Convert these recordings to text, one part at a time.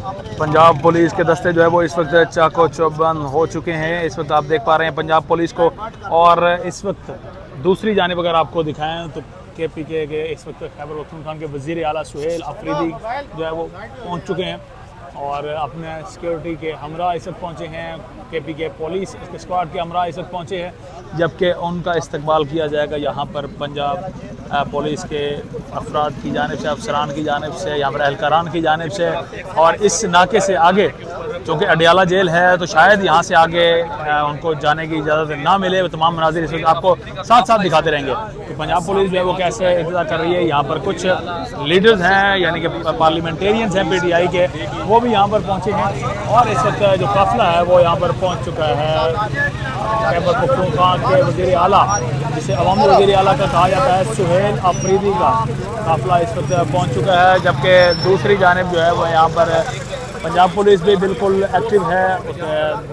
Punjab police के दस्ते जो है वो इस वक्त चाको चौबंद हो चुके हैं। इस वक्त आप देख पा रहे हैं पंजाब पुलिस को। और इस वक्त दूसरी जानिब अगर आपको दिखाएं तो KPK के इस वक्त खैबर पख्तूनख्वा के वज़ीर आला सुहेल अफरीदी जो है वो पहुंच चुके हैं और अपने सिक्योरिटी के हमरा इस वक्त पहुँचे हैं। KPK पुलिस के स्क्वाड के हमरा इस वक्त पहुँचे हैं, जबकि उनका इस्तकबाल किया जाएगा यहाँ पर पंजाब पुलिस के अफराद की जानिब से, अफसरान की जानिब से, यहाँ पर एहलकारान की जानिब से। और इस नाके से आगे चूँकि अडियाला जेल है तो शायद यहाँ से आगे उनको जाने की इजाज़त ना मिले। वो तमाम मनाजिर इस वक्त आपको साथ साथ दिखाते रहेंगे कि पंजाब पुलिस जो है वो कैसे इंतज़ार कर रही है। यहाँ पर कुछ लीडर्स हैं यानी कि पार्लियामेंटेरियंस हैं PTI के, वो भी यहाँ पर पहुँचे हैं। और इस वक्त जो काफ़िला है वो यहाँ पर पहुँच चुका है। खैबर पख्तूनख्वा के वज़ीर आला, जिसे अवामी वज़ीर आला का कहा जाता है, सुहेल अफरीदी का काफ़िला इस वक्त पहुँच चुका है। जबकि दूसरी जानिब जो है वो यहाँ पर पंजाब पुलिस भी बिल्कुल एक्टिव है।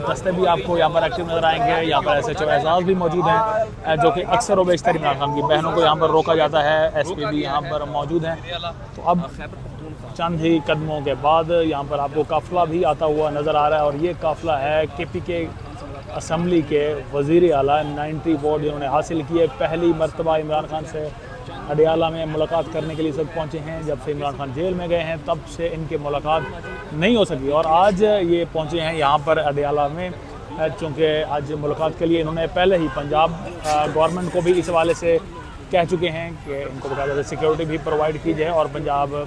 दस्ते भी आपको यहाँ पर एक्टिव नज़र आएंगे। यहाँ पर SHO एजाज भी मौजूद हैं जो कि अक्सर व बेशतर इमरान खान की बहनों को यहाँ पर रोका जाता है। SP भी यहाँ पर मौजूद हैं। तो अब चंद ही कदमों के बाद यहाँ पर आपको काफ़िला भी आता हुआ नज़र आ रहा है। और ये काफ़िला है KPK असम्बली के वज़ीर आला 90 वोट जिन्होंने हासिल किए। पहली मरतबा इमरान खान से अडियाला में मुलाकात करने के लिए सब पहुँचे हैं। जब से इमरान खान जेल में गए हैं तब से इनकी मुलाकात नहीं हो सकी और आज ये पहुँचे हैं यहाँ पर अडियाला में, चूँकि आज मुलाकात के लिए इन्होंने पहले ही पंजाब गवर्नमेंट को भी इस हवाले से कह चुके हैं कि इनको बाकायदा सिक्योरिटी भी प्रोवाइड की जाए और पंजाब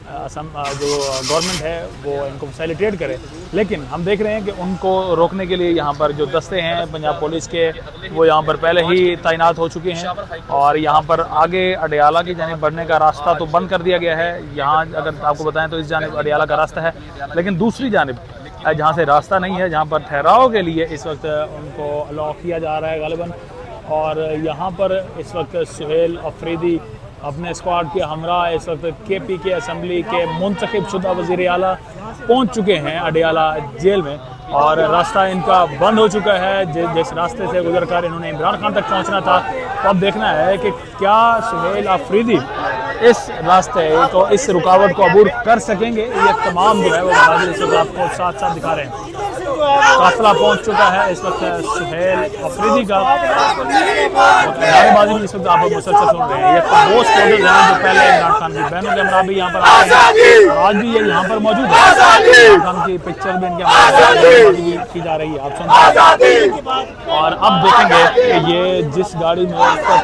असम जो गवर्नमेंट है वो इनको फैसिलिटेट करे। लेकिन हम देख रहे हैं कि उनको रोकने के लिए यहाँ पर जो दस्ते हैं पंजाब पुलिस के वो यहाँ पर पहले ही तैनात हो चुके हैं। और यहाँ पर आगे अडियाला की जानिब बढ़ने का रास्ता तो बंद कर दिया गया है। यहाँ अगर आपको बताएं तो इस जानिब अडियाला का रास्ता है, लेकिन दूसरी जानिब जहाँ से रास्ता नहीं है, जहाँ पर ठहराव के लिए इस वक्त उनको अलाउ किया जा रहा है गालिबन। और यहाँ पर इस वक्त सुहेल अफरीदी अपने स्क्वाड के हमरा इस वक्त KPK असम्बली के मुंतखब शुदा वज़ीर आला पहुँच चुके हैं अडियाला जेल में। और रास्ता इनका बंद हो चुका है। जिस रास्ते से गुजर कर इन्होंने इमरान खान तक पहुँचना था, तो अब देखना है कि क्या सुहेल अफरीदी इस रास्ते को, इस रुकावट को अबूर कर सकेंगे। ये तमाम जो है वो मनाज़िर इस वक्त आपको साथ साथ दिखा रहे हैं। काफ़िला पहुंच चुका है इस वक्त सुहेल अफरीदी का। नारेबाजी भी इस वक्त आप मुसलसल सुन रहे हैं। ये वो स्टूडेंट हैं जो पहले इमरान खान की बहनों के हमरा भी यहाँ पर आए हैं और आज भी ये यहाँ पर मौजूद है। इमरान खान की पिक्चर भी इनके की जा रही है, आप सुन हैं। और अब देखेंगे कि ये जिस गाड़ी में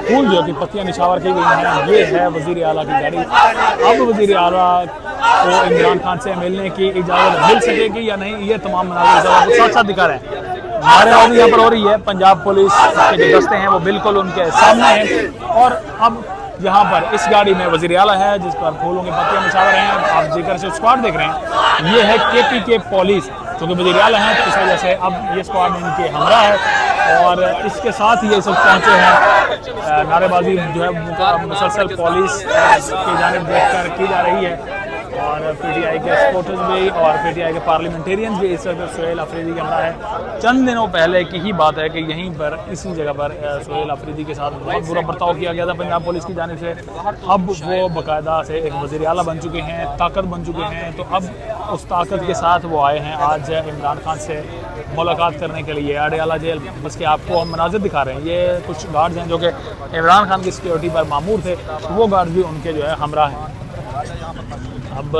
फूल जो कि पत्तियाँ निछावर की गई हैं, ये है वज़ीर आला की गाड़ी। अब वज़ीर आला को इमरान खान से मिलने की इजाज़त मिल सकेगी या नहीं, ये तमाम मनाज़िर साथ साथ दिखा रहे हैं। नारेबाजी यहाँ पर हो रही है। पंजाब पुलिस के जो दस्ते हैं वो बिल्कुल उनके सामने हैं। और अब यहाँ पर इस गाड़ी में वज़ीर आला है जिस पर फूलों की पत्तियाँ निछावर रहे हैं। आप जिक्र से स्क्वाड देख रहे हैं, ये है KPK पुलिस, क्योंकि वज़ीर आला हैं तो इस वजह से अब ये स्क्वाड इनके हमरा है। और इसके साथ ये सब पहुँचे हैं। नारेबाजी जो है मुसलसल पुलिस की जानिब देख कर की जा रही है। और PTI के सपोर्टर्स भी और PTI के पार्लियामेंटेरियंस भी इस वक्त सुहेल अफरीदी के हमरा है। चंद दिनों पहले की ही बात है कि यहीं पर इसी जगह पर सुहेल अफरीदी के साथ बहुत बुरा बर्ताव किया गया था पंजाब पुलिस की जानिब से। अब वो बाकायदा से एक वज़ीर आला बन चुके हैं, ताकत बन चुके हैं। तो अब उस ताकत के साथ वो आए हैं आज इमरान खान से मुलाकात करने के लिए अडियाला जेल, जिसके आपको हम मनाज़िर दिखा रहे हैं। ये कुछ गार्ड्स हैं जो कि इमरान खान की सिक्योरिटी पर मामूर थे, वो गार्ड भी उनके जो है हमरा हैं। अब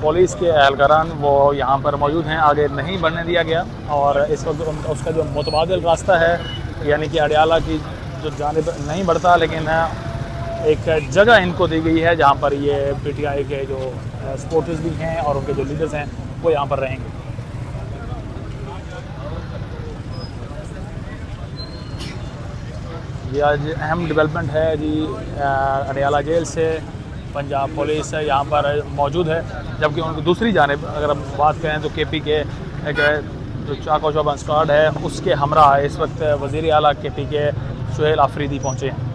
पुलिस के एहलकारान वो यहाँ पर मौजूद हैं, आगे नहीं बढ़ने दिया गया। और इस वक्त उसका जो मुतबादिल रास्ता है यानी कि अडियाला की जो जानिब नहीं बढ़ता, लेकिन एक जगह इनको दी गई है जहाँ पर ये PTI के जो सपोर्टर्स भी हैं और उनके जो लीडर्स हैं वो यहाँ पर रहेंगे। ये आज अहम डेवलपमेंट है जी। अडियाला जेल से पंजाब पुलिस यहाँ पर मौजूद है, जबकि उनकी दूसरी जानिब अगर हम बात करें तो KPK जो चाको चौबंद स्क्वाड है उसके हमरा इस वक्त वज़ीर आला KPK सुहेल अफरीदी पहुँचे हैं।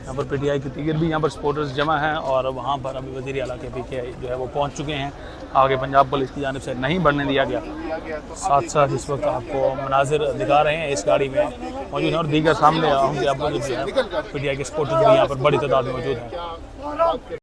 यहाँ पर पीटीआई की टिकट भी यहाँ पर सपोर्टर्स जमा हैं और वहाँ पर अभी वज़ीर आला के पीके जो है वो पहुँच चुके हैं। आगे पंजाब पुलिस की जानिब से नहीं बढ़ने दिया गया। साथ साथ इस वक्त आपको मनाजिर दिखा रहे हैं, इस गाड़ी में मौजूद हैं और दीगर सामने होंगे आपको जो है पीटीआई के सपोर्टर्स भी यहाँ पर बड़ी तादाद में मौजूद हैं।